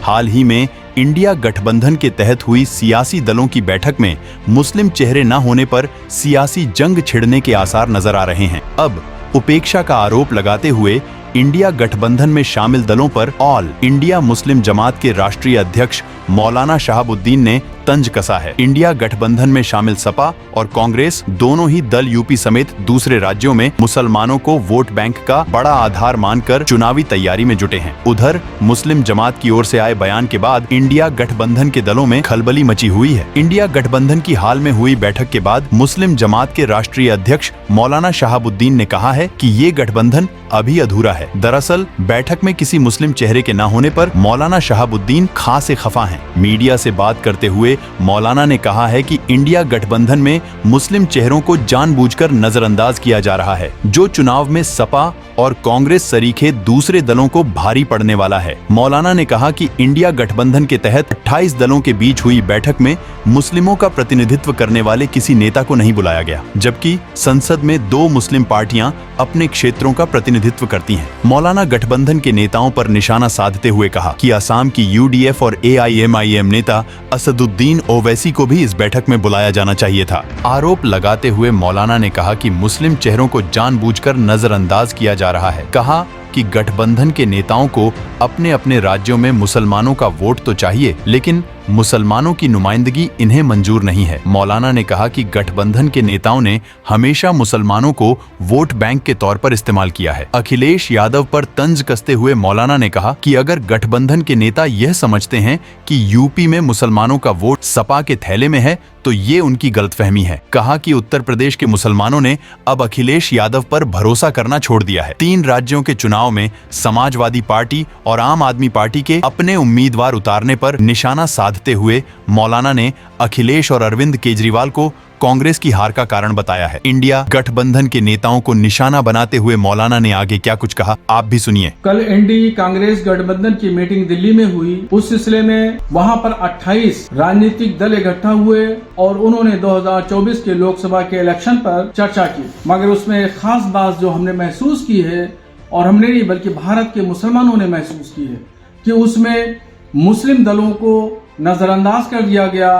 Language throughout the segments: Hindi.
हाल ही में इंडिया गठबंधन के तहत हुई सियासी दलों की बैठक में मुस्लिम चेहरे न होने पर सियासी जंग छिड़ने के आसार नजर आ रहे हैं। अब उपेक्षा का आरोप लगाते हुए इंडिया गठबंधन में शामिल दलों पर ऑल इंडिया मुस्लिम जमात के राष्ट्रीय अध्यक्ष मौलाना शहाबुद्दीन ने तंज कसा है। इंडिया गठबंधन में शामिल सपा और कांग्रेस दोनों ही दल यूपी समेत दूसरे राज्यों में मुसलमानों को वोट बैंक का बड़ा आधार मानकर चुनावी तैयारी में जुटे हैं। उधर मुस्लिम जमात की ओर से आए बयान के बाद इंडिया गठबंधन के दलों में खलबली मची हुई है। इंडिया गठबंधन की हाल में हुई बैठक के बाद मुस्लिम जमात के राष्ट्रीय अध्यक्ष मौलाना शहाबुद्दीन ने कहा है कि ये गठबंधन अभी अधूरा है। दरअसल बैठक में किसी मुस्लिम चेहरे के न होने पर मौलाना शहाबुद्दीन खासे खफा हैं। मीडिया से बात करते हुए मौलाना ने कहा है कि इंडिया गठबंधन में मुस्लिम चेहरों को जानबूझकर नजरअंदाज किया जा रहा है, जो चुनाव में सपा और कांग्रेस सरीखे दूसरे दलों को भारी पड़ने वाला है। मौलाना ने कहा कि इंडिया गठबंधन के तहत 28 दलों के बीच हुई बैठक में मुस्लिमों का प्रतिनिधित्व करने वाले किसी नेता को नहीं बुलाया गया, जबकि संसद में 2 मुस्लिम पार्टियां अपने क्षेत्रों का प्रतिनिधित्व करती हैं। मौलाना गठबंधन के नेताओं पर निशाना साधते हुए कहा कि असम की UDF और AIMIM नेता असदुद्दीन ओवैसी को भी इस बैठक में बुलाया जाना चाहिए था। आरोप लगाते हुए मौलाना ने कहा कि मुस्लिम चेहरों को जानबूझकर नजरअंदाज किया जा रहा है। कहा कि गठबंधन के नेताओं को अपने अपने राज्यों में मुसलमानों का वोट तो चाहिए, लेकिन मुसलमानों की नुमाइंदगी इन्हें मंजूर नहीं है। मौलाना ने कहा कि गठबंधन के नेताओं ने हमेशा मुसलमानों को वोट बैंक के तौर पर इस्तेमाल किया है। अखिलेश यादव पर तंज कसते हुए मौलाना ने कहा कि अगर गठबंधन के नेता यह समझते हैं कि यूपी में मुसलमानों का वोट सपा के थैले में है तो ये उनकी गलतफहमी है। कहा कि उत्तर प्रदेश के मुसलमानों ने अब अखिलेश यादव पर भरोसा करना छोड़ दिया है। 3 राज्यों के चुनाव में समाजवादी पार्टी और आम आदमी पार्टी के अपने उम्मीदवार उतारने पर निशाना साधते हुए मौलाना ने अखिलेश और अरविंद केजरीवाल को कांग्रेस की हार का कारण बताया है। इंडिया गठबंधन के नेताओं को निशाना बनाते हुए मौलाना ने आगे क्या कुछ कहा, आप भी सुनिए। कल इंडी कांग्रेस गठबंधन की मीटिंग दिल्ली में हुई। उस सिलसिले में वहां पर 28 राजनीतिक दल इकट्ठा हुए और उन्होंने 2024 के लोकसभा के इलेक्शन पर चर्चा की। मगर उसमें एक खास बात जो हमने महसूस की है, और हमने नहीं बल्कि भारत के मुसलमानों ने महसूस की है, कि उसमें मुस्लिम दलों को नजरअंदाज कर दिया गया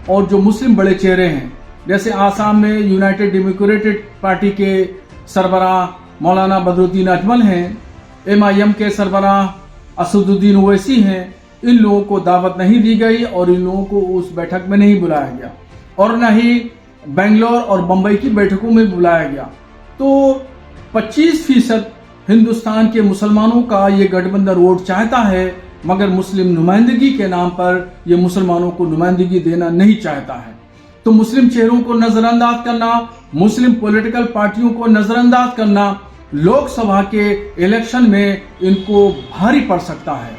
और जो मुस्लिम बड़े चेहरे हैं, जैसे आसाम में यूनाइटेड डेमोक्रेटिक पार्टी के सरबराह मौलाना बदरुद्दीन अजमल हैं, MIM के सरबराह असदुद्दीन ओवैसी हैं, इन लोगों को दावत नहीं दी गई और इन लोगों को उस बैठक में नहीं बुलाया गया और न ही बेंगलोर और बम्बई की बैठकों में बुलाया गया। तो 25% हिंदुस्तान के मुसलमानों का ये गठबंधन वोट चाहता है, मगर मुस्लिम नुमाइंदगी के नाम पर ये मुसलमानों को नुमाइंदगी देना नहीं चाहता है। तो मुस्लिम चेहरों को नजरअंदाज करना, मुस्लिम पॉलिटिकल पार्टियों को नजरअंदाज करना लोकसभा के इलेक्शन में इनको भारी पड़ सकता है।